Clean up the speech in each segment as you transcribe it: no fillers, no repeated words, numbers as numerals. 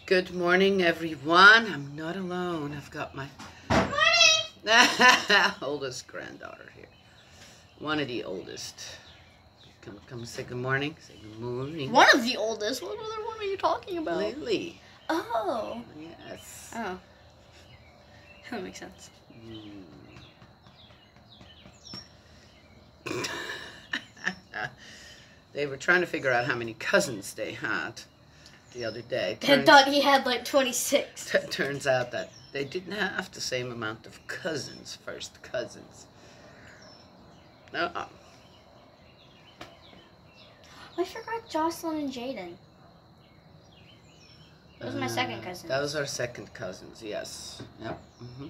Good morning, everyone. I'm not alone. I've got my oldest granddaughter here. One of the oldest. Come say good morning. Say good morning. One of the oldest? What other one are you talking about? Lily. Oh. Yes. Oh. That makes sense. They were trying to figure out how many cousins they had the other day. Dad thought he had like 26. Turns out that they didn't have the same amount of cousins, first cousins. I forgot Jocelyn and Jaden. Those are my second cousins. Those are second cousins, yes. Yep. Mm-hmm.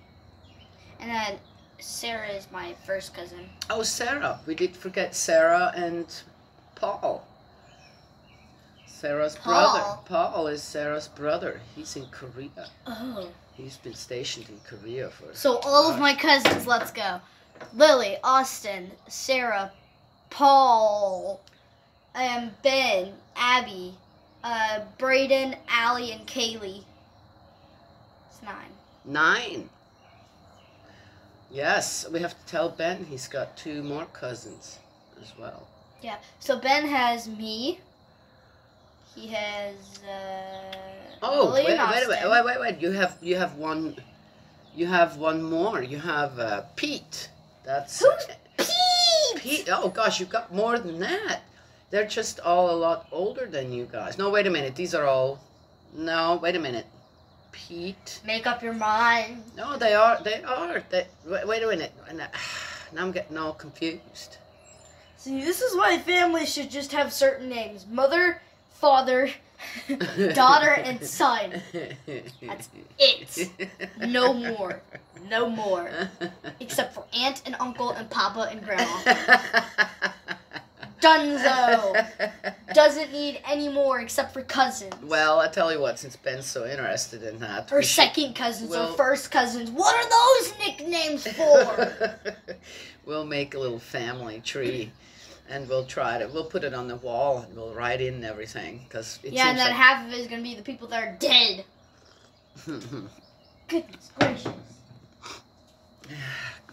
And then Sarah is my first cousin. Oh, Sarah. We did forget Sarah and Paul. Sarah's brother. Paul is Sarah's brother. He's in Korea. Oh. He's been stationed in Korea for... So all of my cousins, let's go. Lily, Austin, Sarah, Paul, Ben, Abby, Brayden, Allie, and Kaylee. It's 9. 9. Yes, we have to tell Ben he's got 2 more cousins as well. Yeah, so Ben has me. He has Lily and Austin. Wait. You have one more. You have Pete. That's Who's Pete? Pete. Oh gosh, you've got more than that. They're just all a lot older than you guys. No, wait a minute. These are all... No, wait a minute. Pete. Make up your mind. No, they are. Wait a minute. Now I'm getting all confused. See, this is why families should just have certain names. Mother, father, daughter, and son. That's it. No more. No more. Except for aunt and uncle and papa and grandma. Dunzo. Doesn't need any more except for cousins. Well, I tell you what, since Ben's so interested in that. Or second cousins or first cousins. What are those nicknames for? We'll make a little family tree. And we'll put it on the wall and we'll write in everything. Cause and then like half of it is going to be the people that are dead. Goodness gracious.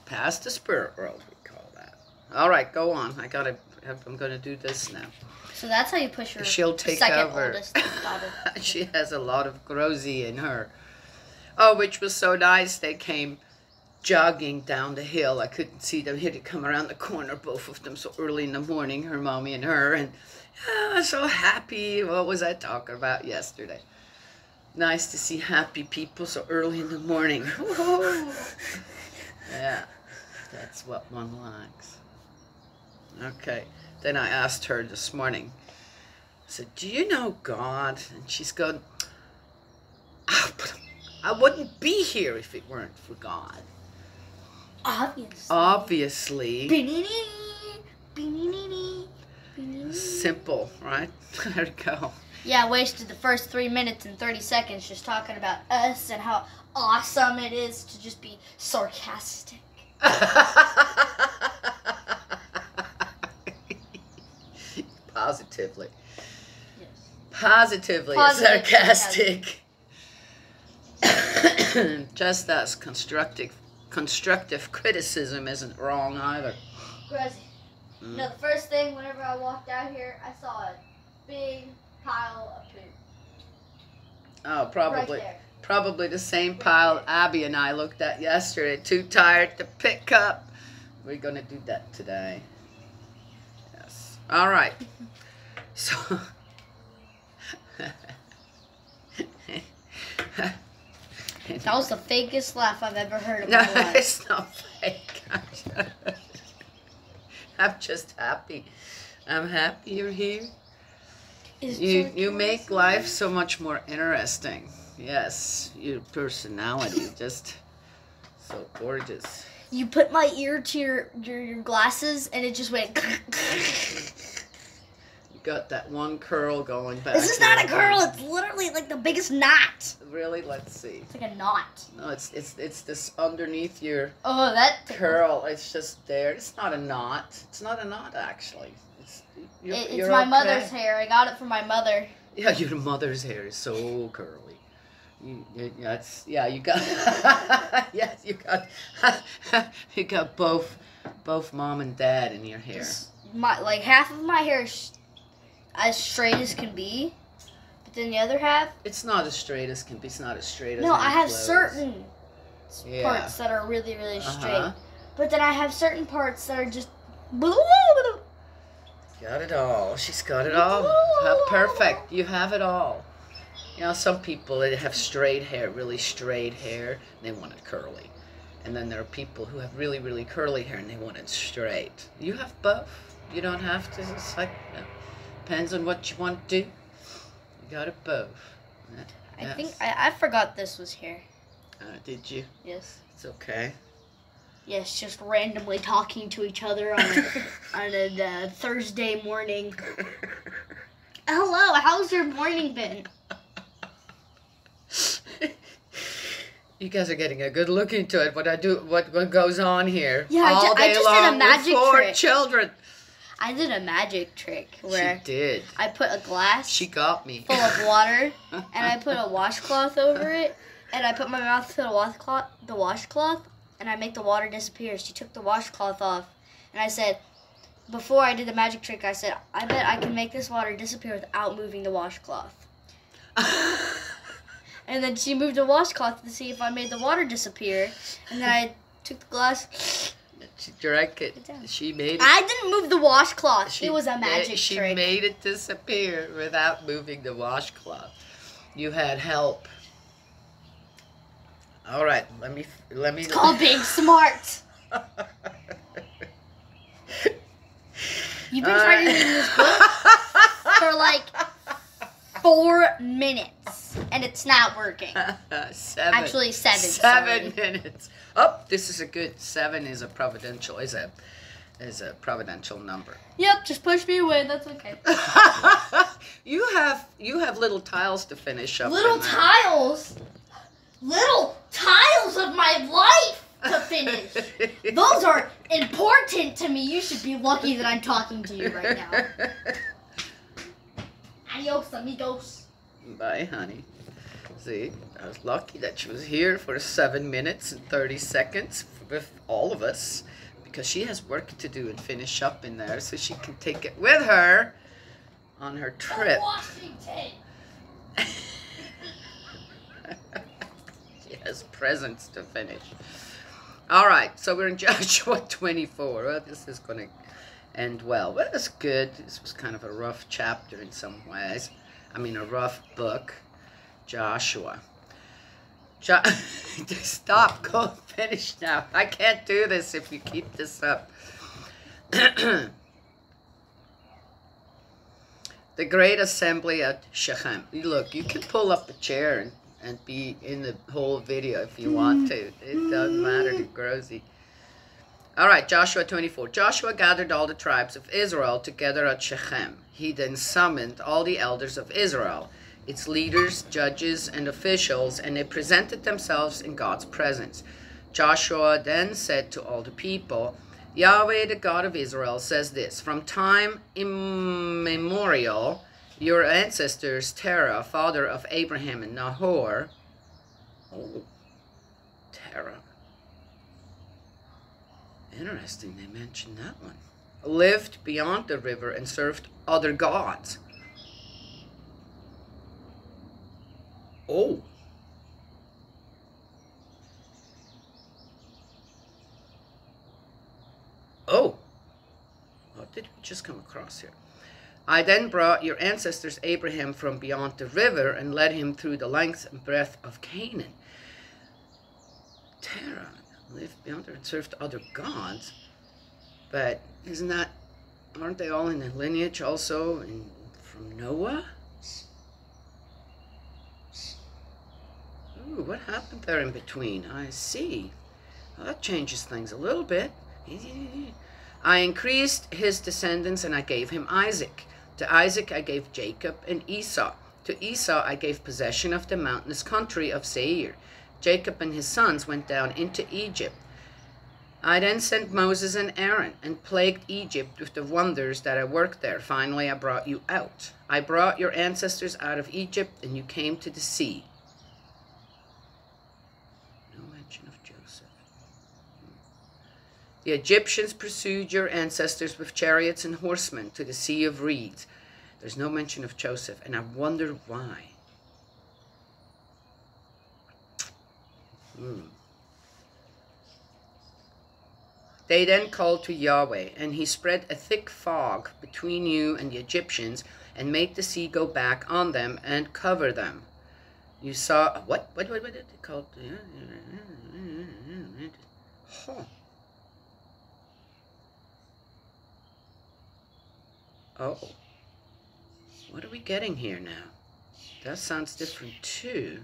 Past the spirit world, we call that. All right, go on. I'm going to do this now. So that's how you push your She'll take second over. Oldest daughter. She has a lot of Grozy in her. Oh, which was so nice. They came jogging down the hill. I couldn't see them. Had to come around the corner, both of them, so early in the morning, her mommy and her. And I was so happy. What was I talking about yesterday? Nice to see happy people so early in the morning. Yeah, that's what one likes. Okay. Then I asked her this morning, I said, do you know God? And she's going, I wouldn't be here if it weren't for God. Obviously. Simple, right? There we go. Yeah, I wasted the first 3 minutes and 30 seconds just talking about us and how awesome it is to just be sarcastic. Positively. Yes. Positively sarcastic. Just as constructive criticism isn't wrong either. Grazie. You know, the first thing whenever I walked out here, I saw a big pile of poop. Oh, probably. Right there. Probably the same pile Abby and I looked at yesterday. Too tired to pick up. We're going to do that today. Yes. All right. So... That was the fakest laugh I've ever heard in my life. No, it's not fake. I'm just happy. I'm happy you're here. You make life so much more interesting. Yes, your personality just so gorgeous. You put my ear to your glasses and it just went. You got that one curl going back. This is not a curl. It's literally like the biggest knot. Really? Let's see. It's like a knot. No, it's this underneath your curl. It's just there. It's not a knot. It's not a knot actually. It's my mother's hair. I got it from my mother. Yeah, your mother's hair is so curly. Yeah, you got yes, you got both mom and dad in your hair. Like half of my hair is as straight as can be, but then the other half. It's not as straight as can be. It's not as straight as. No, I have clothes. certain parts that are really, really straight, but then I have certain parts that are just. Got it all. She's got it all. How perfect. You have it all. You know, some people, they have straight hair, really straight hair, and they want it curly. And then there are people who have really, really curly hair, and they want it straight. You have both. You don't have to. It's like, depends on what you want to do. You got it both. I think, I forgot this was here. Did you? Yes. It's okay. Yes, just randomly talking to each other on a Thursday morning. Hello, how's your morning been? You guys are getting a good look into it. What goes on here? Yeah, all day I just long did a magic with 4 trick. children. I did a magic trick where She did. I put a glass She got me. full of water and I put a washcloth over it and I put my mouth to the washcloth and I make the water disappear. She took the washcloth off and I said, before I did the magic trick, I said, I bet I can make this water disappear without moving the washcloth. And then she moved the washcloth to see if I made the water disappear. And then I took the glass. She drank it. She made it. I didn't move the washcloth. It was a magic trick. She made it disappear without moving the washcloth. You had help. All right, let me. It's called being smart. You've been trying to read this book for like 4 minutes, and it's not working. 7. Actually, 7. 7 minutes. Oh, this is a good 7. Is a providential number. Yep, just push me away. That's okay. You have little tiles to finish up. Little tiles of my life to finish. Those are important to me. You should be lucky that I'm talking to you right now. Adios, amigos. Bye, honey. See, I was lucky that she was here for 7 minutes and 30 seconds with all of us because she has work to do and finish up in there so she can take it with her on her trip. Washington. She has presents to finish. All right, so we're in Joshua 24. Well, this is going to end well. Well, that's good. This was kind of a rough chapter in some ways. I mean, a rough book. Joshua. Stop. Go finish now. I can't do this if you keep this up. The great assembly at Shechem. Look, you can pull up a chair and be in the whole video if you want to. It doesn't matter to Grozy. All right, Joshua 24. Joshua gathered all the tribes of Israel together at Shechem. He then summoned all the elders of Israel, its leaders, judges, and officials, and they presented themselves in God's presence. Joshua then said to all the people, Yahweh, the God of Israel, says this, from time immemorial, your ancestors, Terah, father of Abraham and Nahor, Terah, interesting they mentioned that one, lived beyond the river and served other gods. Oh. Oh. What did we just come across here? I then brought your ancestors Abraham from beyond the river and led him through the length and breadth of Canaan. Terah lived beyond there and served other gods. But aren't they all in the lineage also from Noah? Ooh, what happened there in between? I see. Well, that changes things a little bit. I increased his descendants and I gave him Isaac. To Isaac I gave Jacob and Esau. To Esau I gave possession of the mountainous country of Seir. Jacob and his sons went down into Egypt. I then sent Moses and Aaron and plagued Egypt with the wonders that I worked there. Finally I brought you out. I brought your ancestors out of Egypt and you came to the sea. The Egyptians pursued your ancestors with chariots and horsemen to the Sea of Reeds. There's no mention of Joseph, and I wonder why. They then called to Yahweh, and he spread a thick fog between you and the Egyptians, and made the sea go back on them and cover them. You saw what did they call? Huh. Oh, what are we getting here now? That sounds different too.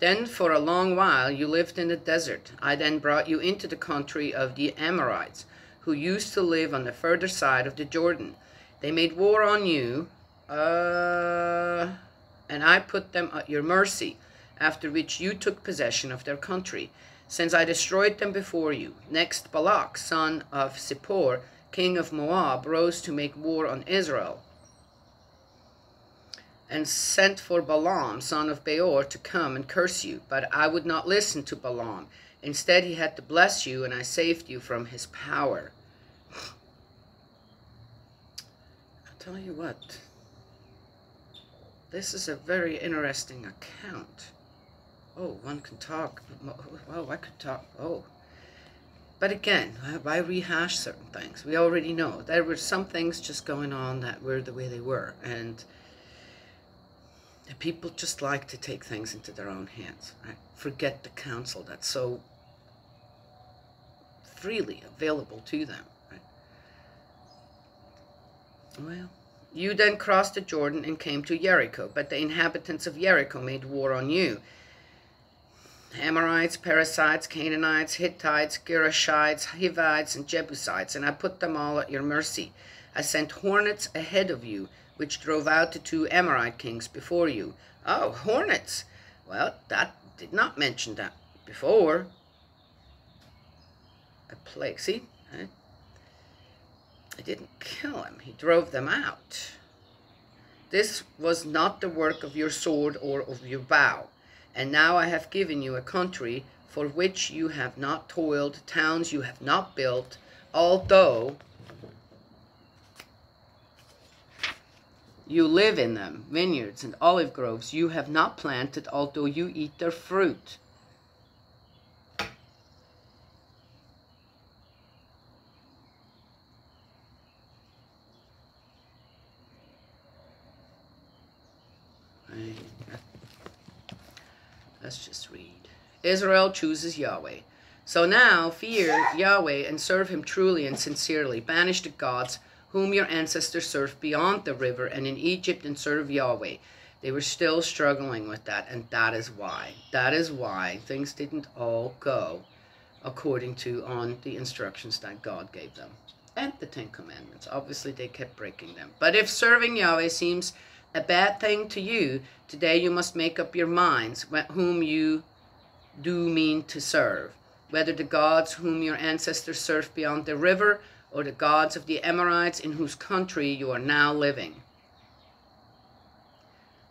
Then for a long while you lived in the desert. I then brought you into the country of the Amorites, who used to live on the further side of the Jordan. They made war on you, and I put them at your mercy, after which you took possession of their country, since I destroyed them before you. Next Balak, son of Zippor, king of Moab, rose to make war on Israel, and sent for Balaam, son of Beor, to come and curse you. But I would not listen to Balaam. Instead, he had to bless you, and I saved you from his power. I'll tell you what. This is a very interesting account. Oh, one can talk. Oh, I could talk. Oh. But again, why rehash certain things? We already know. There were some things just going on that were the way they were. And the people just like to take things into their own hands. Right? Forget the counsel that's so freely available to them. Right? Well, you then crossed the Jordan and came to Jericho, but the inhabitants of Jericho made war on you. Amorites, Perizzites, Canaanites, Hittites, Girgashites, Hivites, and Jebusites, and I put them all at your mercy. I sent hornets ahead of you, which drove out the 2 Amorite kings before you. Oh, hornets! Well, that did not mention that before. A plague, see? I didn't kill him. He drove them out. This was not the work of your sword or of your bow. And now I have given you a country for which you have not toiled, towns you have not built, although you live in them, vineyards and olive groves you have not planted, although you eat their fruit. Let's just read. Israel chooses Yahweh. So now fear Yahweh and serve him truly and sincerely. Banish the gods whom your ancestors served beyond the river and in Egypt, and serve Yahweh. They were still struggling with that, and that is why. That is why things didn't all go according to on the instructions that God gave them. And the 10 Commandments. Obviously, they kept breaking them. But if serving Yahweh seems a bad thing to you, today you must make up your minds whom you do mean to serve, whether the gods whom your ancestors served beyond the river, or the gods of the Amorites in whose country you are now living.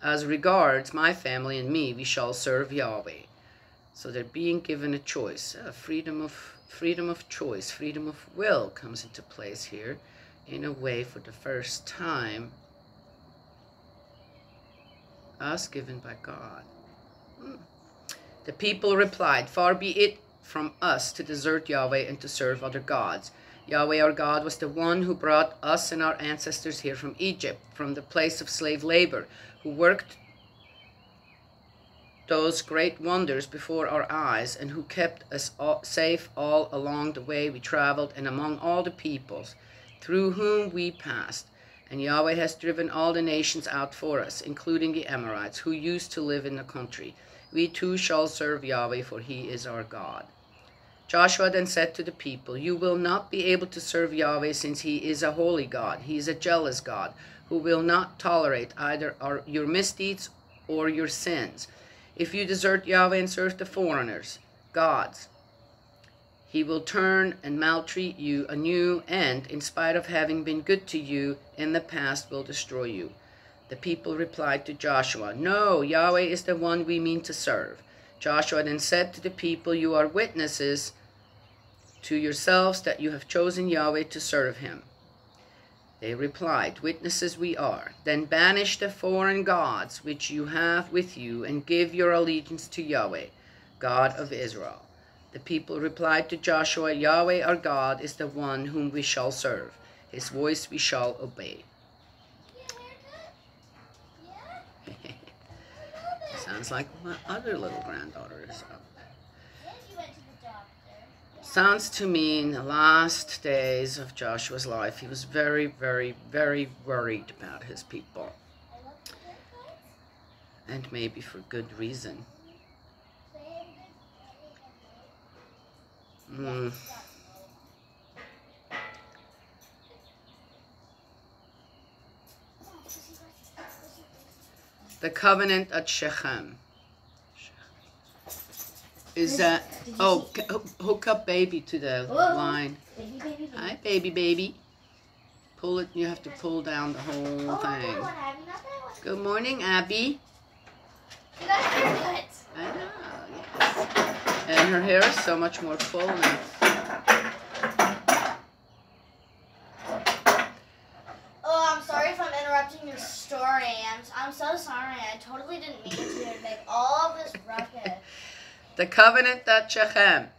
As regards my family and me, we shall serve Yahweh. So they're being given a choice. Freedom of choice, freedom of will comes into place here in a way for the first time. Us given by God. The people replied, far be it from us to desert Yahweh and to serve other gods. Yahweh our God was the one who brought us and our ancestors here from Egypt, from the place of slave labor, who worked those great wonders before our eyes, and who kept us safe all along the way we traveled and among all the peoples through whom we passed. And Yahweh has driven all the nations out for us, including the Amorites, who used to live in the country. We too shall serve Yahweh, for he is our God. Joshua then said to the people, you will not be able to serve Yahweh, since he is a holy God. He is a jealous God, who will not tolerate either your misdeeds or your sins. If you desert Yahweh and serve the foreigners, gods, he will turn and maltreat you anew, and, in spite of having been good to you in the past, will destroy you. The people replied to Joshua, no, Yahweh is the one we mean to serve. Joshua then said to the people, you are witnesses to yourselves that you have chosen Yahweh to serve him. They replied, witnesses we are. Then banish the foreign gods which you have with you and give your allegiance to Yahweh, God of Israel. The people replied to Joshua, Yahweh our God is the one whom we shall serve. His voice we shall obey. Sounds like my other little granddaughter is up. Sounds to me in the last days of Joshua's life, he was very, very, very worried about his people. And maybe for good reason. The covenant at Shechem. Is that, oh, hook up baby to the line. Baby. Hi, baby. Pull it, you have to pull down the whole thing. Good morning, Abby. You got a haircut. I know, yes. And her hair is so much more full now. Oh, I'm sorry if I'm interrupting your story. I'm so sorry. I totally didn't mean to make all of this ruckus. The covenant at Shechem.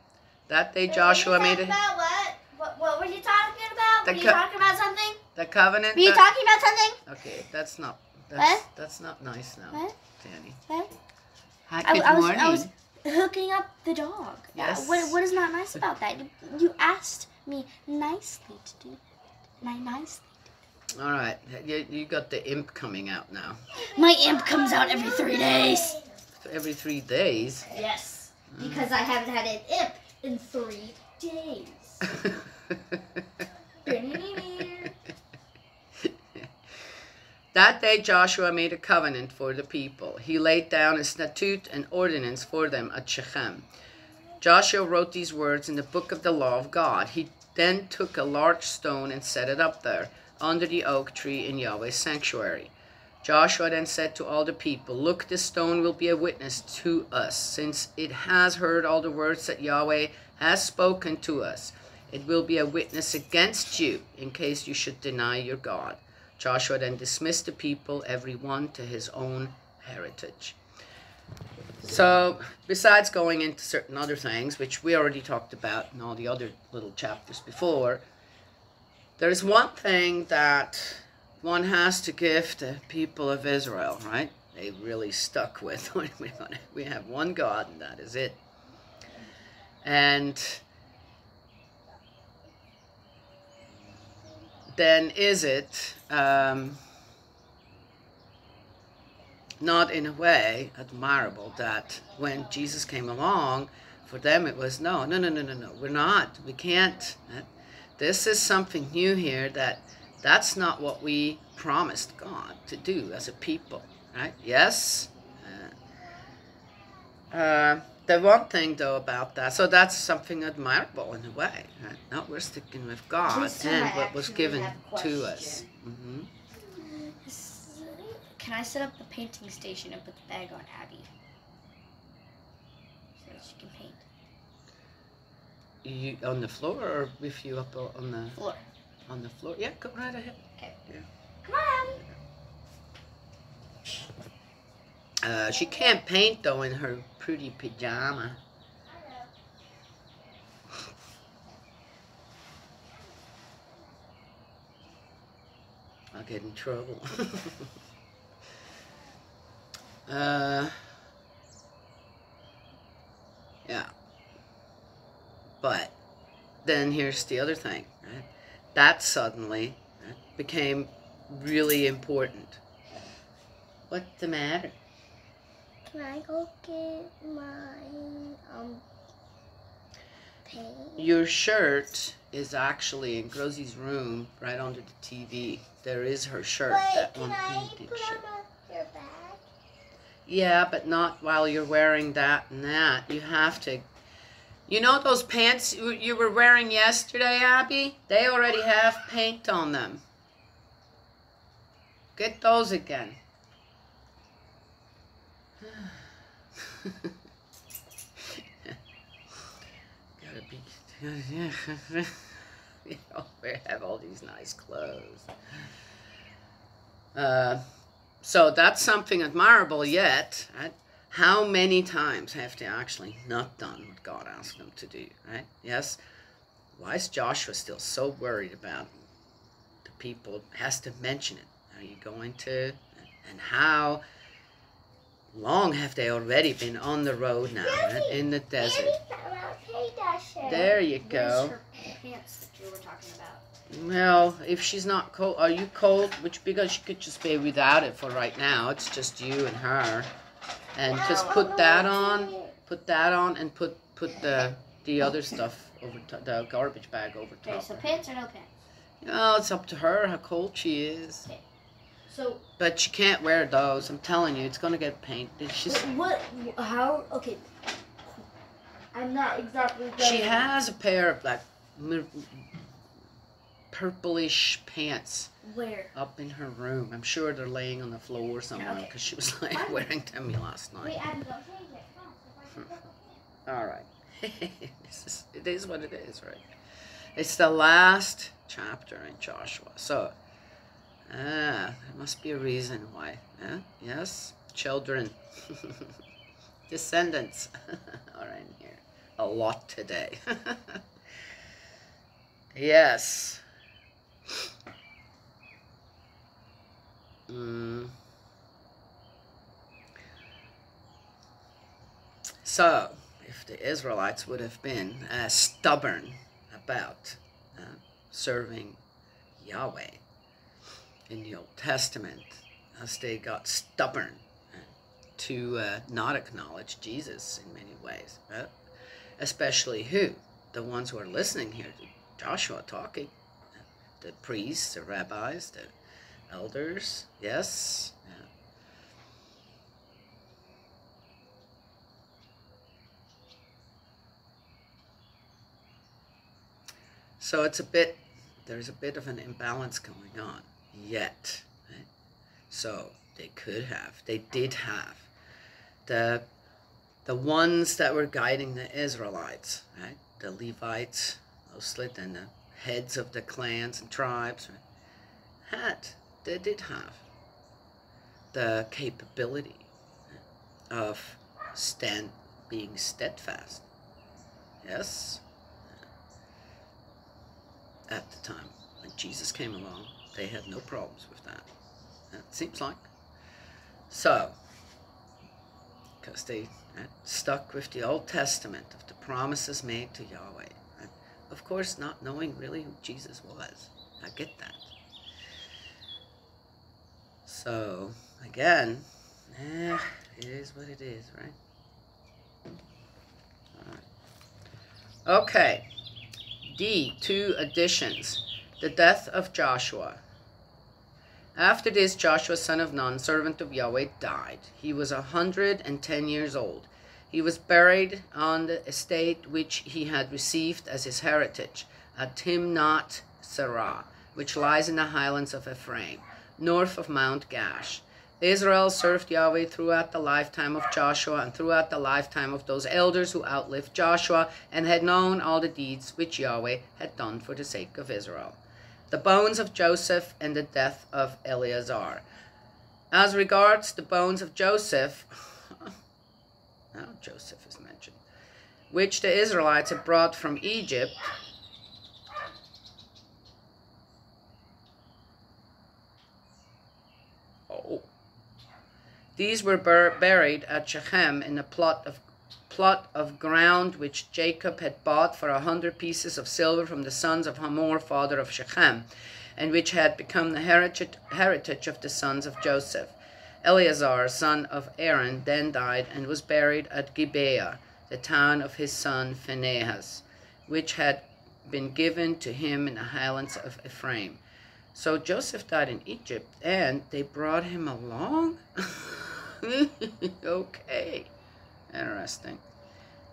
That day Joshua made it. About what? What were you talking about? Were you talking about something? The covenant. Were you talking about something? Okay, that's not nice now, What? Danny. What? Hi, good morning. I was hooking up the dog. Yes. What is not nice about that? You asked me nicely to do that. Nicely. All right, you got the imp coming out now. My imp comes out every 3 days. Every 3 days. Yes. Because I haven't had an imp in 3 days. That day Joshua made a covenant for the people. He laid down a statute and ordinance for them at Shechem. Joshua wrote these words in the book of the law of God. He then took a large stone and set it up there, under the oak tree in Yahweh's sanctuary. Joshua then said to all the people, look, this stone will be a witness to us, since it has heard all the words that Yahweh has spoken to us. It will be a witness against you, in case you should deny your God. Joshua then dismissed the people, every one to his own heritage. So, besides going into certain other things, which we already talked about in all the other little chapters before, there's one thing that one has to give the people of Israel, right? They really stuck with. We have one God, and that is it. And then is it not in a way admirable that when Jesus came along, for them it was no, we're not, we can't. This is something new here, that's not what we promised God to do as a people, right? Yes. The one thing though about that, so that's something admirable in a way, right? Now we're sticking with God and what was given to us. Mm-hmm. Can I set up the painting station and put the bag on Abby so that she can paint? You on the floor or with you up on the floor? On the floor, yeah. Go right ahead. Okay. Yeah. Come on, Abby. She can't paint though in her pretty pajama. I'll get in trouble. Yeah. But then here's the other thing, right? That suddenly became really important. What's the matter? Can I go get my paint? Your shirt is actually in Grosie's room, right under the TV. There is her shirt, that one painted shirt. Your bag? Yeah, but not while you're wearing that and that. You have to. You know those pants you were wearing yesterday, Abby? They already have paint on them. Get those again. Gotta be You know, we have all these nice clothes. So that's something admirable yet. Right? How many times have they actually not done what God asked them to do? Right? Yes. Why is Joshua still so worried about the people? Has to mention it. Are you going to? And how long have they already been on the road now, right? In the desert? There you go. Where's her pants that you were talking about? Well, if she's not cold, are you cold? Which, because she could just be without it for right now. It's just you and her, and just put that on, and put the other stuff over the garbage bag over top. Okay, so pants or no pants? Well, it's up to her how cold she is. Okay. So. But she can't wear those. I'm telling you, it's gonna get painted. She's. What? How? Okay. I'm not exactly. She has a pair of like purplish pants. Where? Up in her room. I'm sure they're laying on the floor somewhere because she was like wearing them last night. Wait, Abby, don't change it. All right. It is what it is, right? It's the last chapter in Joshua. So, there must be a reason why. Yes, children, descendants are in here a lot today. Yes. So, if the Israelites would have been stubborn about serving Yahweh in the Old Testament, as they got stubborn to not acknowledge Jesus in many ways, especially who? The ones who are listening here to Joshua talking, the priests, the rabbis, the elders, yes. So there's a bit of an imbalance going on yet. Right? So they did have the ones that were guiding the Israelites, right? The Levites, mostly, and the heads of the clans and tribes, right? They did have the capability of being steadfast. Yes. At the time when Jesus came along, they had no problems with that. It seems like. So, because they stuck with the Old Testament of the promises made to Yahweh. Right? Of course, not knowing really who Jesus was. I get that. So, again, it is what it is, right? All right. Okay. D. 2 additions. The death of Joshua. After this, Joshua son of Nun, servant of Yahweh, died. He was 110 years old. He was buried on the estate which he had received as his heritage at Timnath Serah, which lies in the highlands of Ephraim, north of Mount Gash. Israel served Yahweh throughout the lifetime of Joshua and throughout the lifetime of those elders who outlived Joshua and had known all the deeds which Yahweh had done for the sake of Israel. The bones of Joseph and the death of Eleazar. As regards the bones of Joseph, now Joseph is mentioned, which the Israelites had brought from Egypt, these were buried at Shechem in a plot of ground which Jacob had bought for 100 pieces of silver from the sons of Hamor, father of Shechem, and which had become the heritage of the sons of Joseph. Eleazar, son of Aaron, then died and was buried at Gibeah, the town of his son Phinehas, which had been given to him in the highlands of Ephraim. So Joseph died in Egypt, and they brought him along? Okay. Interesting.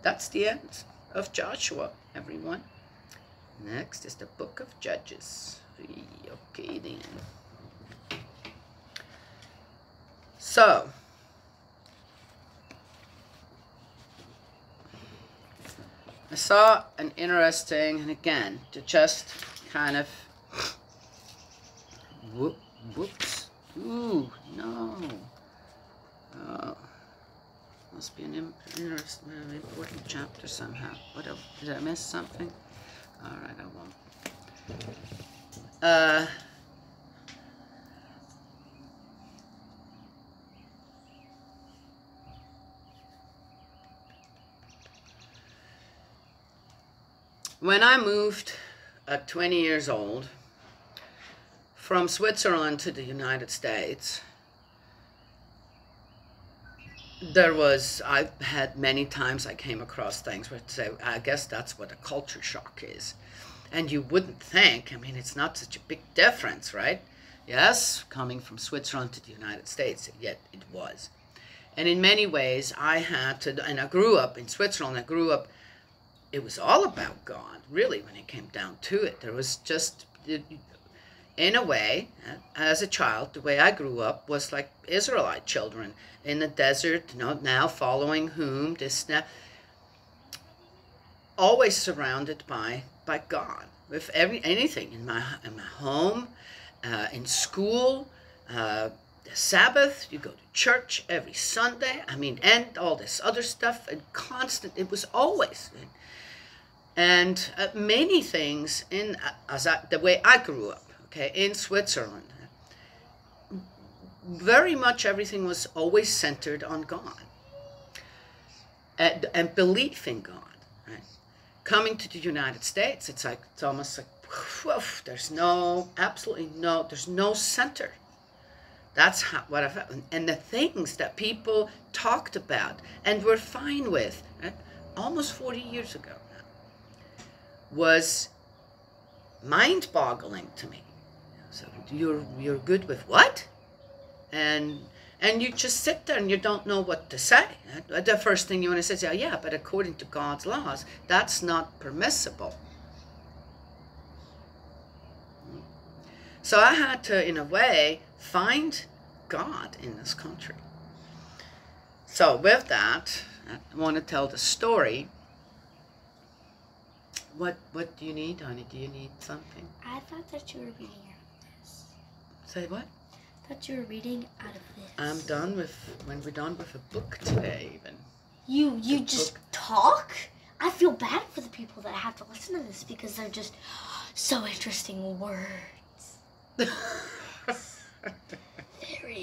That's the end of Joshua, everyone. Next is the book of Judges. Okay, then. So, I saw an interesting, and again, to just kind of, whoops, ooh, no. Oh, must be an interesting, important chapter somehow. What else? Did I miss something? All right, I won't. When I moved at 20 years old from Switzerland to the United States, I had many times I came across things where I'd say, I guess that's what a culture shock is. And you wouldn't think, I mean, it's not such a big difference, right? Yes, coming from Switzerland to the United States, yet it was. And in many ways, I had to, and I grew up in Switzerland, it was all about God, really, when it came down to it. There was just, in a way, as a child, the way I grew up was like Israelite children in the desert, now following whom, always surrounded by God. With anything in my home, in school, the Sabbath, you go to church every Sunday, and all this other stuff, and constant, it was always. And many things the way I grew up, okay, in Switzerland, very much everything was always centered on God and belief in God. Right? Coming to the United States, it's almost like, whew, there's no center. That's what I felt. And the things that people talked about and were fine with, right, almost 40 years ago, was mind-boggling to me. So you're good with what? And you just sit there and you don't know what to say. The first thing you want to say is, oh, yeah, but according to God's laws, that's not permissible. So I had to, in a way, find God in this country. So with that, I want to tell the story. What do you need, honey? Do you need something? I thought that you were reading out of this. Say what? I thought you were reading out of this. I'm done with, when we're done with a book today, even. You just talk? I feel bad for the people that have to listen to this because they're just so interesting words. Very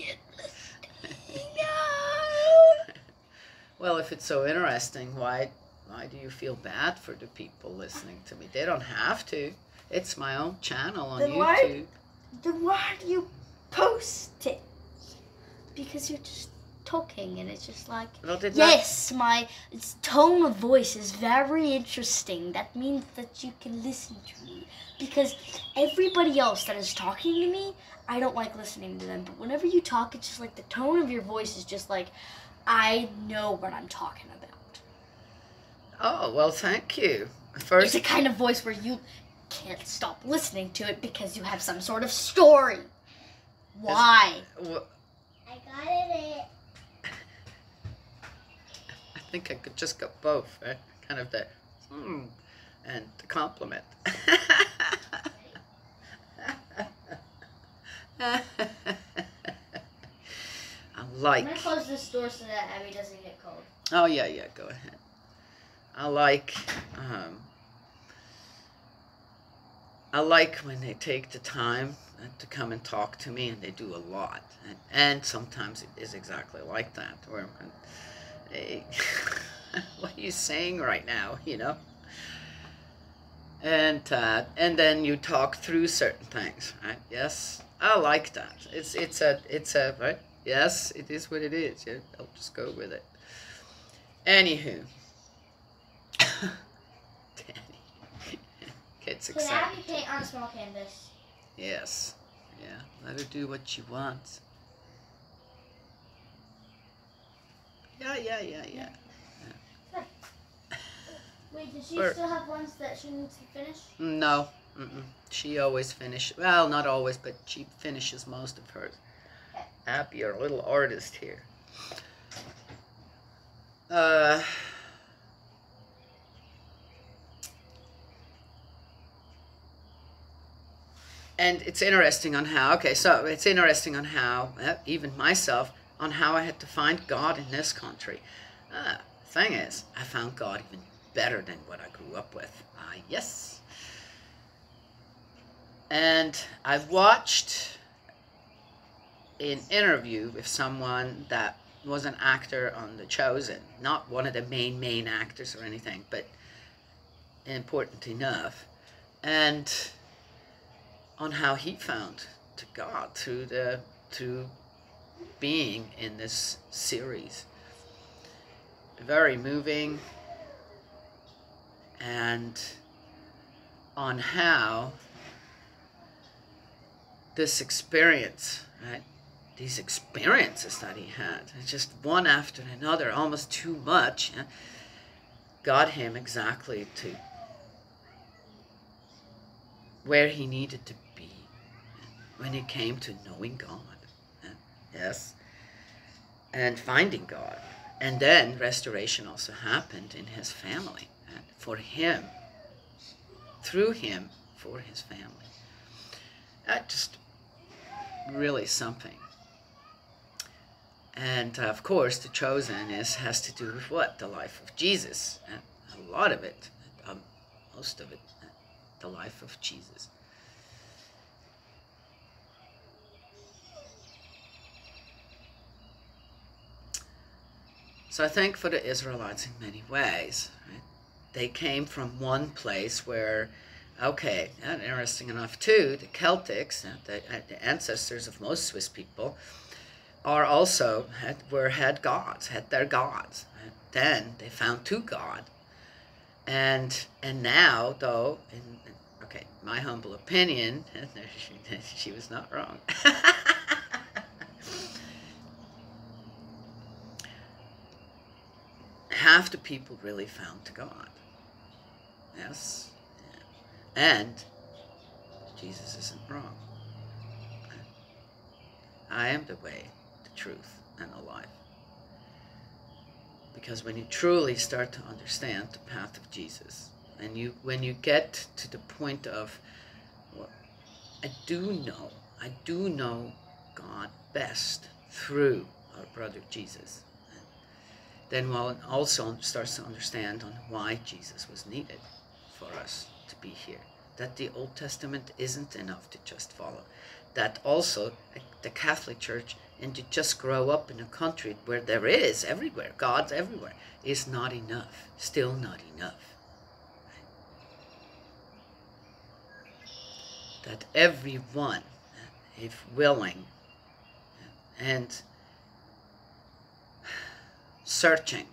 interesting. Well, if it's so interesting, why do you feel bad for the people listening to me? They don't have to. It's my own channel on YouTube. Then why do you post it? Because you're just talking and it's just like, yes, my tone of voice is very interesting. That means that you can listen to me. Because everybody else that is talking to me, I don't like listening to them. But whenever you talk, it's just like the tone of your voice is just like, I know what I'm talking about. Oh, well, thank you. It's a kind of voice where you can't stop listening to it because you have some sort of story. Why? I got it. I think I could just go both, right? Kind of the and the compliment. I'm gonna close this door so that Abby doesn't get cold. Oh yeah, go ahead. I like when they take the time to come and talk to me, and they do a lot. And sometimes it is exactly like that, where hey, what are you saying right now, And then you talk through certain things, right? Yes, I like that. It's a right? Yes, it is what it is. Yeah, I'll just go with it. Anywho. Danny gets excited. Can Abby paint on a small canvas? Yes. Yeah. Let her do what she wants. Yeah. Wait, does she still have ones that she needs to finish? No. She always finishes. Well, not always, but she finishes most of hers. Okay. Abby, our little artist here. And it's interesting on how, okay, so it's interesting on how, even myself, on how I had to find God in this country. Thing is, I found God even better than what I grew up with. Yes. And I've watched an interview with someone that was an actor on The Chosen. Not one of the main actors or anything, but important enough. And on how he found to God through being in this series. Very moving, and on how this experience, right? These experiences that he had, just one after another, almost too much, got him exactly to where he needed to be when it came to knowing God. Yes. And finding God. And then restoration also happened in his family. For him, through him, for his family. That just really something. And of course, The Chosen has to do with what? The life of Jesus. And a lot of it, most of it, the life of Jesus. So I think for the Israelites in many ways, right, they came from one place where, okay, and interesting enough too, the Celtics, the ancestors of most Swiss people, are also had gods, had their gods. Right? Then they found two God, and now though, okay, my humble opinion, she was not wrong. Half the people really found God. Yes. Yeah. And Jesus isn't wrong. I am the way, the truth, and the life. Because when you truly start to understand the path of Jesus, and when you get to the point of, well, I do know God best through our brother Jesus, then one also starts to understand on why Jesus was needed for us to be here. That the Old Testament isn't enough to just follow. That also the Catholic Church, and to just grow up in a country where there is everywhere, God's everywhere, is not enough. Still not enough. That everyone, if willing and searching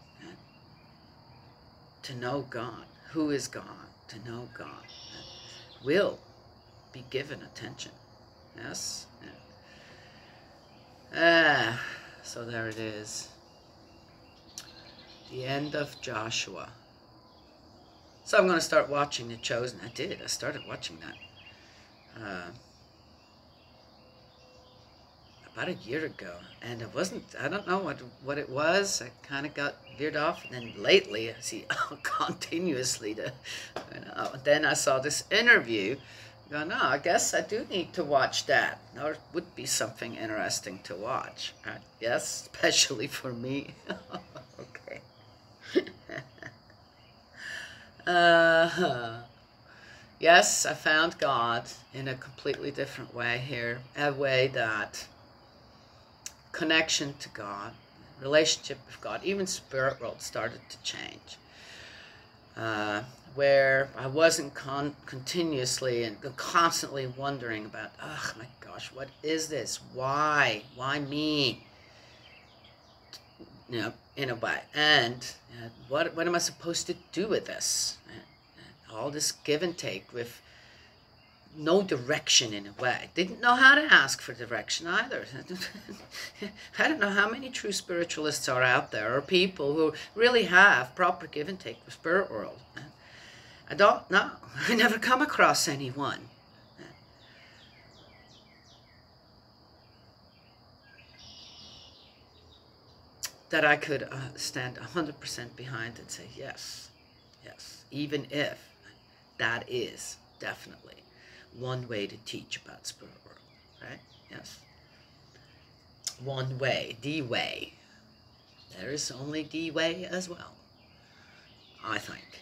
to know God, who is God, to know God, will be given attention. Yes? Yeah. So there it is. The end of Joshua. So I'm going to start watching The Chosen. I started watching that about a year ago, and it wasn't, I don't know what it was. I kind of got veered off, and then lately I see continuously then I saw this interview. I go, no, I guess I do need to watch that. Or it would be something interesting to watch, right? Yes, especially for me. Okay. Yes, I found God in a completely different way here. A way that connection to God, relationship with God, even spirit world started to change. Where I wasn't continuously and constantly wondering about, oh my gosh, what is this? Why? Why me? You know, in a way. And what am I supposed to do with this? All this give and take with no direction in a way. Didn't know how to ask for direction either. I don't know how many true spiritualists are out there, or people who really have proper give and take with spirit world. I don't know. I never come across anyone. That I could stand 100% behind and say, yes, yes, even if that is definitely one way to teach about spirit world, right? Yes. One way, the way. There is only the way as well, I think.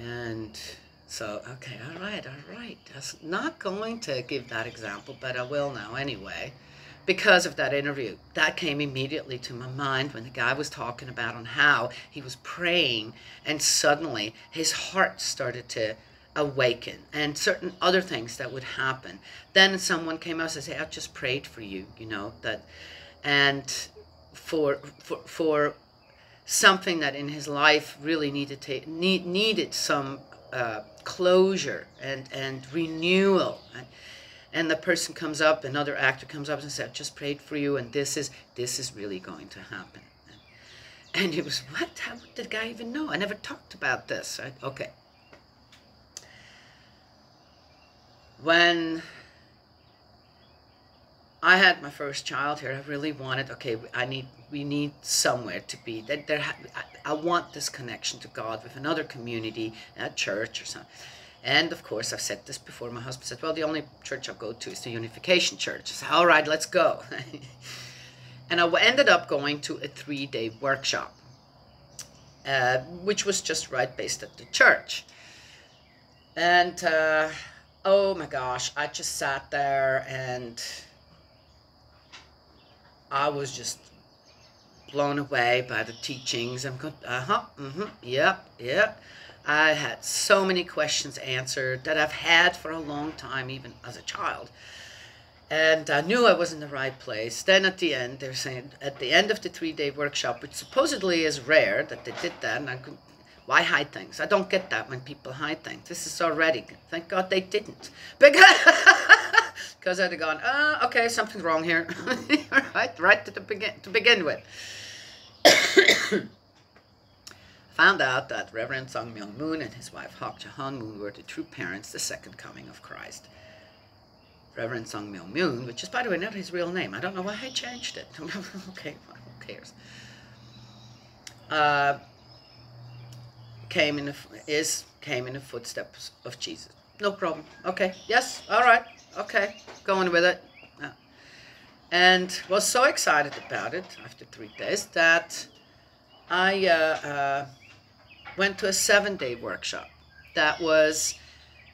And so, okay, all right. I was not going to give that example, but I will now anyway, because of that interview. That came immediately to my mind when the guy was talking about on how he was praying and suddenly his heart started to awaken and certain other things that would happen. Then someone came out and said, hey, I just prayed for you, you know, that, and for something that in his life really needed some closure and renewal. And the person comes up, another actor comes up and says, I just prayed for you, and this is really going to happen. And it was, what? How did the guy even know? I never talked about this. Okay. When I had my first child here, I really wanted, okay, we need somewhere to be. I want this connection to God with another community, a church or something. And of course, I've said this before. My husband said, well, the only church I'll go to is the Unification Church. I said, all right, let's go. And I ended up going to a 3-day workshop, which was just right based at the church. And oh my gosh, I just sat there and I was just blown away by the teachings. I'm going, yep. I had so many questions answered that I've had for a long time, even as a child. And I knew I was in the right place. Then at the end, they're saying, at the end of the 3-day workshop, which supposedly is rare that they did that, and why hide things? I don't get that when people hide things. This is already, thank God they didn't. Because I'd have gone, okay, something's wrong here. right to begin with. Found out that Reverend Sung Myung Moon and his wife Hak Ja Han Moon were the true parents, the second coming of Christ. Reverend Sung Myung Moon, which is, by the way, not his real name. I don't know why I changed it. Okay, well, who cares? Came in the footsteps of Jesus. No problem. Okay. Yes. All right. Okay. Going with it. And was so excited about it after 3 days that I went to a 7-day workshop that was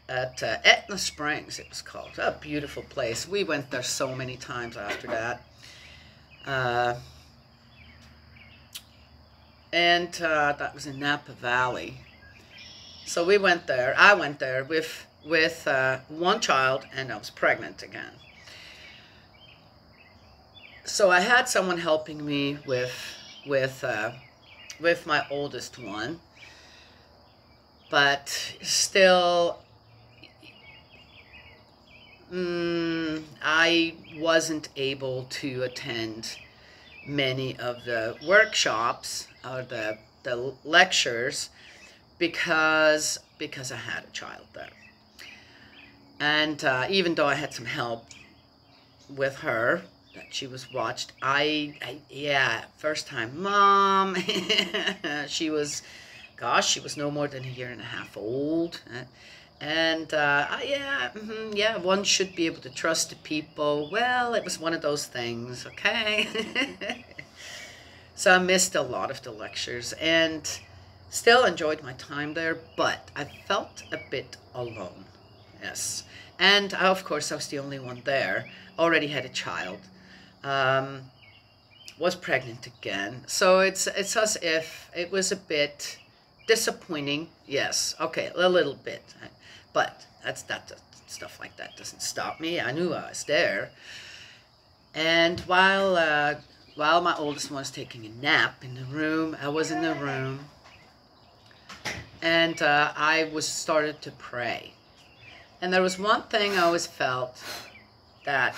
at Etna Springs, it was called. A beautiful place. We went there so many times after that. And that was in Napa Valley. So we went there. I went there with one child, and I was pregnant again. So I had someone helping me with my oldest one, but still, I wasn't able to attend many of the workshops or the lectures because I had a child there. And even though I had some help with her, that she was watched, yeah, first time mom, she was no more than 1.5 years old. And yeah, one should be able to trust the people. Well, it was one of those things, okay? So I missed a lot of the lectures and still enjoyed my time there, but I felt a bit alone, yes. And of course, I was the only one there, already had a child, was pregnant again. So it's as if it was a bit disappointing, yes, okay, a little bit. But that stuff like that doesn't stop me. I knew I was there. And while my oldest one was taking a nap in the room, I was in the room, and I started to pray. And there was one thing I always felt that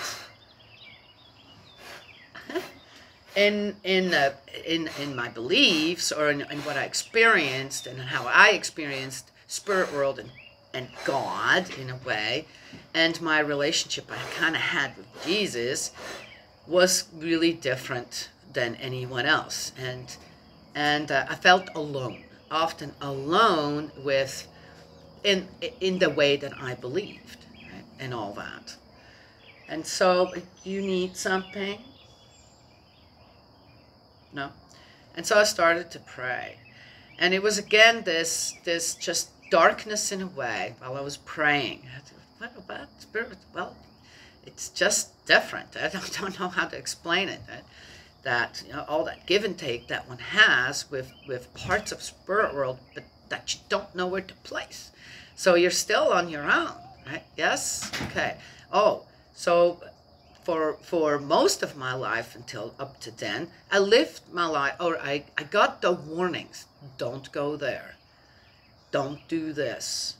in my beliefs or in what I experienced and how I experienced spirit world and God in a way, and my relationship I kind of had with Jesus was really different than anyone else, and I felt alone, often alone with in the way that I believed, right? And all that. And so, you need something? No. And so I started to pray. And it was again this just darkness in a way while I was praying. I thought, what about spirit? Well, it's just different. I don't know how to explain it. That you know, all that give and take that one has with parts of spirit world, but that you don't know where to place. So you're still on your own, right? Yes? Okay. Oh, so for most of my life until up to then, I lived my life, or I got the warnings. Don't go there. Don't do this.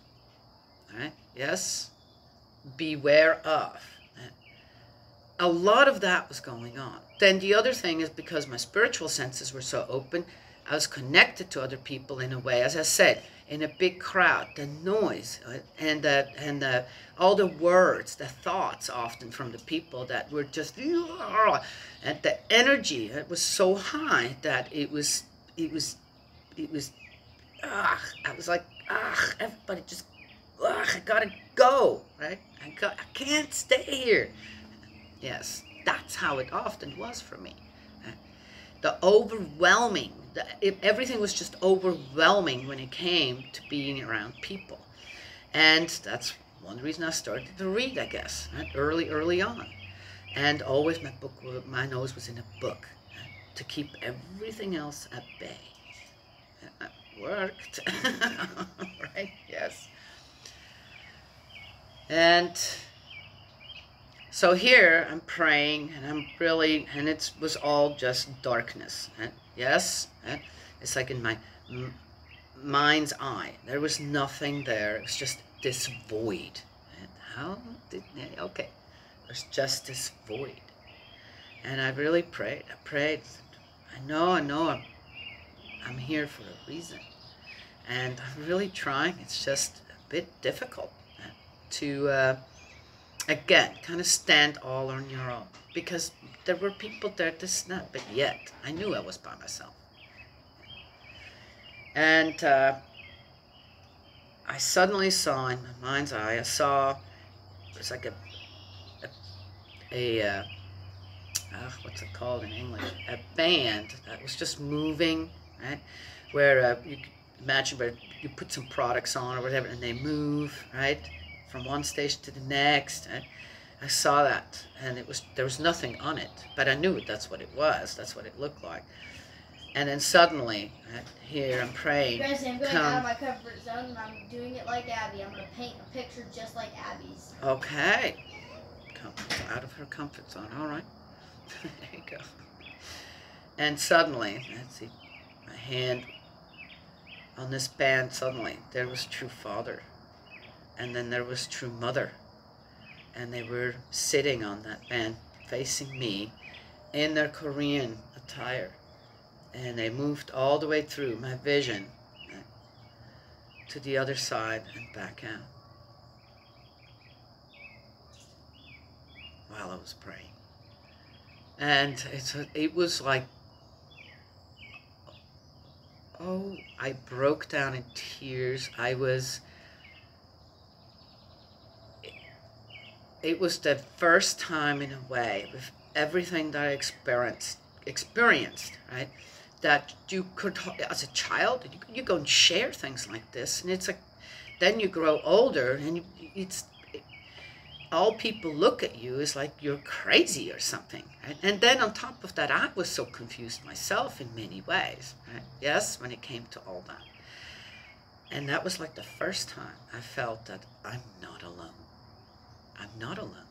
Right? Yes? Beware of. A lot of that was going on. Then the other thing is because my spiritual senses were so open, I was connected to other people in a way, as I said, in a big crowd, the noise and all the words, the thoughts often from the people that were just, and the energy, it was so high that it was, I was like, everybody just, I gotta go, right? I can't stay here. Yes, that's how it often was for me. The overwhelming, everything was just overwhelming when it came to being around people. And that's one reason I started to read, I guess, right? early on. And always my nose was in a book, to keep everything else at bay. And it worked, right? Yes. And so here I'm praying, and I'm really, and it was all just darkness. Yes, it's like in my mind's eye. There was nothing there. It was just this void. Okay, there's just this void. And I really prayed. I prayed. I know I'm here for a reason. And I'm really trying. It's just a bit difficult to again, kind of stand all on your own. Because there were people there to snap, but yet I knew I was by myself. And I suddenly saw in my mind's eye, it was like what's it called in English? A band that was just moving, right? Where you could imagine where you put some products on or whatever, and they move, right? From one station to the next. I saw that, and there was nothing on it, but I knew that's what it was. That's what it looked like. And then suddenly, here I'm praying. Gracie, I'm going out of my comfort zone, and I'm doing it like Abby. I'm going to paint a picture just like Abby's. Okay. Out of her comfort zone. All right. There you go. And suddenly, let's see, my hand on this band, suddenly, there was True Father. And then there was True Mother. And they were sitting on that band, facing me, in their Korean attire. And they moved all the way through my vision to the other side and back out while I was praying. And it was like, oh, I broke down in tears. It was the first time in a way, with everything that I experienced, right? That you could, as a child, you go and share things like this, and it's like, then you grow older, and all people look at you is like you're crazy or something, right? And then on top of that, I was so confused myself in many ways, right? Yes, when it came to all that. And that was like the first time I felt that I'm not alone. I'm not alone.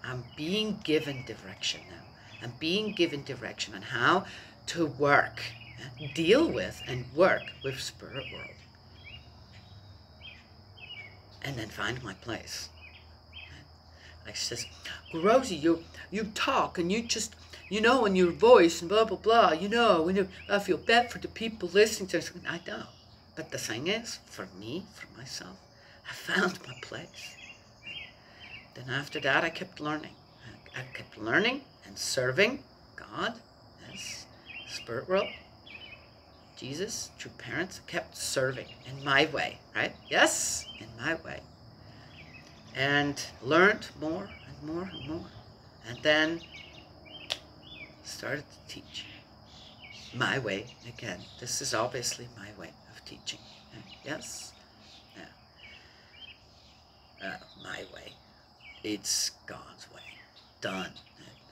I'm being given direction now. I'm being given direction on how to work, deal with and work with spirit world. And then find my place. Like she says, Rosie, you talk and you just, in your voice and blah, blah, blah, I feel bad for the people listening to it. I know. But the thing is, for me, for myself, I found my place. Then after that, I kept learning. I kept learning and serving God, yes, spirit world, Jesus, true parents, kept serving in my way, right? Yes, in my way. And learned more and more and more. And then started to teach my way again. This is obviously my way of teaching. Yes? Yeah. My way. It's God's way. Done.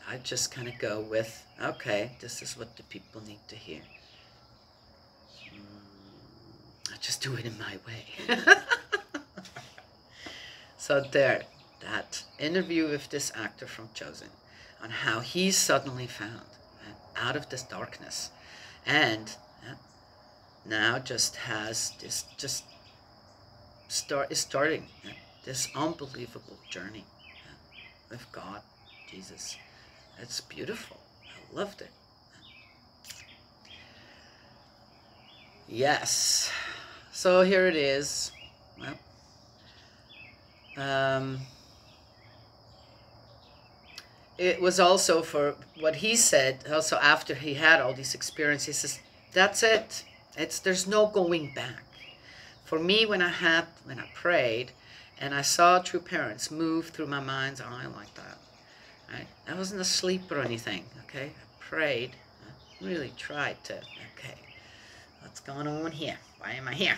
I just kind of go with, okay, this is what the people need to hear. I just do it in my way. So there, that interview with this actor from Chosen, on how he suddenly found out of this darkness, and now just has this, is starting this unbelievable journey with God, Jesus. It's beautiful. I loved it. Yes. So here it is. Well, it was also for what he said, also after he had all these experiences, he says, that's it. There's no going back. For me, when I prayed and I saw true parents move through my mind's eye like that, right? I wasn't asleep or anything, okay? I prayed. I really tried to, okay, what's going on here? Why am I here?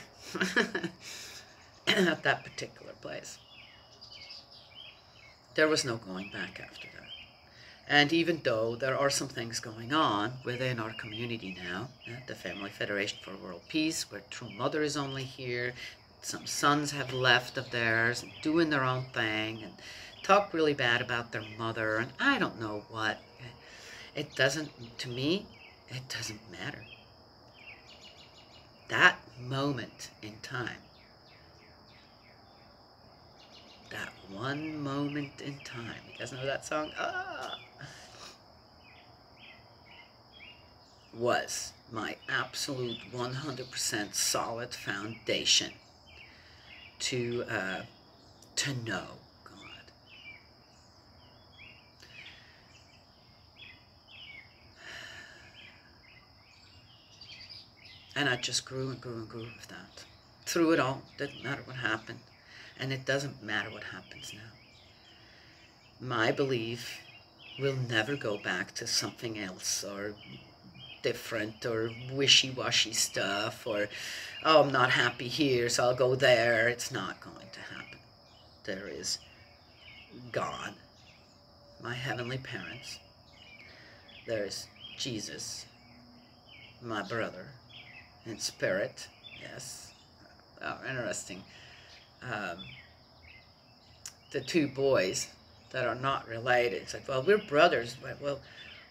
At that particular place. There was no going back after that. And even though there are some things going on within our community now, the Family Federation for World Peace, where True Mother is only here, some sons have left of theirs and doing their own thing and talk really bad about their mother and I don't know what. It doesn't, to me, it doesn't matter. That moment in time, that one moment in time, you guys know that song? Was my absolute 100% solid foundation to know God. And I just grew and grew and grew with that. Through it all, didn't matter what happened. And it doesn't matter what happens now. My belief will never go back to something else or different or wishy-washy stuff or, oh, I'm not happy here, so I'll go there. It's not going to happen. There is God, my heavenly parents. There's Jesus, my brother, in spirit. Yes. Oh, interesting. The two boys that are not related. It's like, well, we're brothers. Well,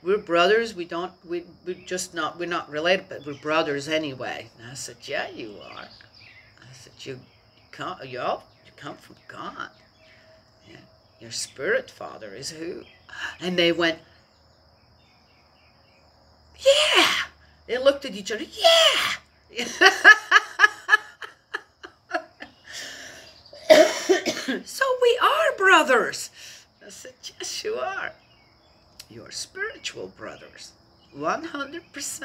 we're brothers. We're not related, but we're brothers anyway. And I said, yeah, you are. I said, you come from God. Yeah. Your spirit father is who? And they went, yeah. They looked at each other, yeah. So we are brothers. I said, yes, you are. You're spiritual brothers. 100%.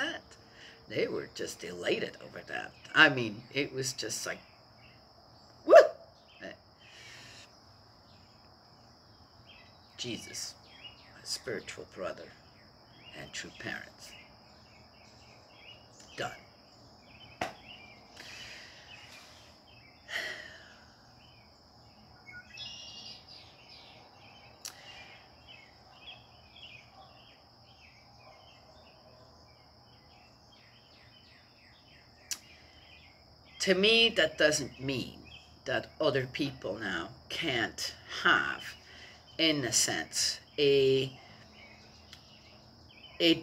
They were just elated over that. I mean, it was just like, woo! Jesus, my spiritual brother and true parents. Done. To me, that doesn't mean that other people now can't have, in a sense, a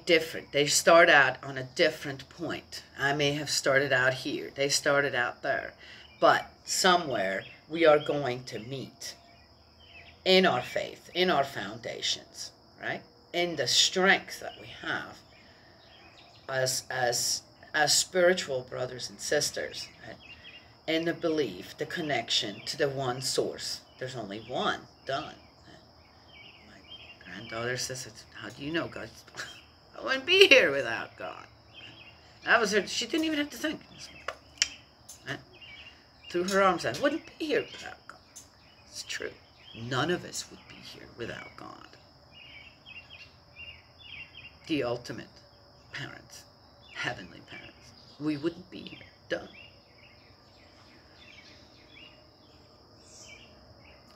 different, they start out on a different point. I may have started out here, they started out there, but somewhere we are going to meet in our faith, in our foundations, right? In the strength that we have as spiritual brothers and sisters, right? In the belief, the connection to the one source. There's only one. Done. My granddaughter says, how do you know God? I wouldn't be here without God. That was her. She didn't even have to think. Threw her arms out. Wouldn't be here without God. It's true. None of us would be here without God. The ultimate parents, heavenly parents. We wouldn't be here. Done.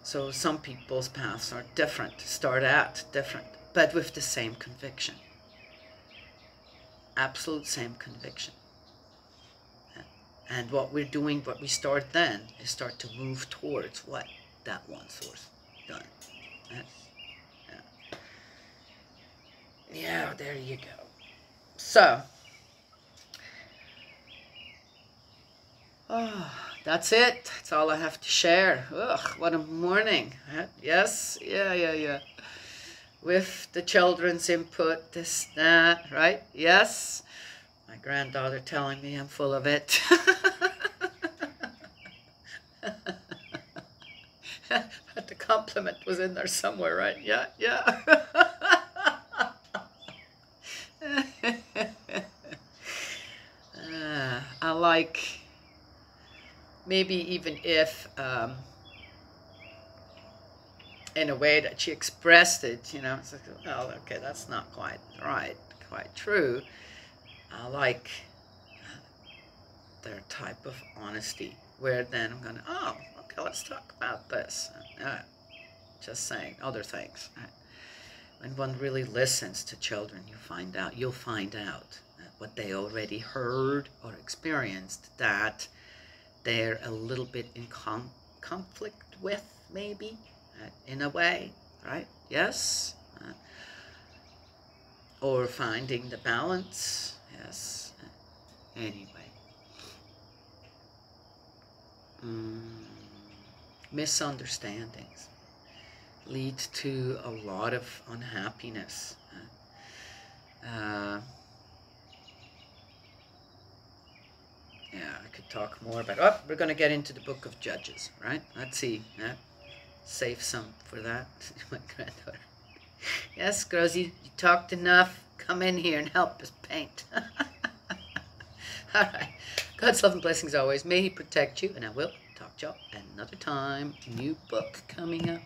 So some people's paths are different, start out different, but with the same conviction. Absolute same conviction. And what we're doing, what we start then, is start to move towards what? That one source. Done. Yeah, there you go. So, that's it. That's all I have to share. Ugh, what a morning. Yes, yeah. With the children's input, this, that, right? Yes. My granddaughter telling me I'm full of it. But the compliment was in there somewhere, right? Yeah. I like, maybe even if, in a way that she expressed it, you know, it's like, well, okay, that's not quite right, quite true. I like their type of honesty, where then I'm going, oh, okay, let's talk about this. Just saying other things. When one really listens to children, you'll find out what they already heard or experienced that they're a little bit in conflict with, maybe, in a way, right? Yes? Or finding the balance, yes. Anyway. Misunderstandings lead to a lot of unhappiness. Yeah, I could talk more about. Oh, we're going to get into the Book of Judges, right? Let's see. Save some for that. My granddaughter. Yes, Grozy, you talked enough. Come in here and help us paint. All right. God's love and blessings always. May He protect you, and I will talk to y'all another time. New book coming up.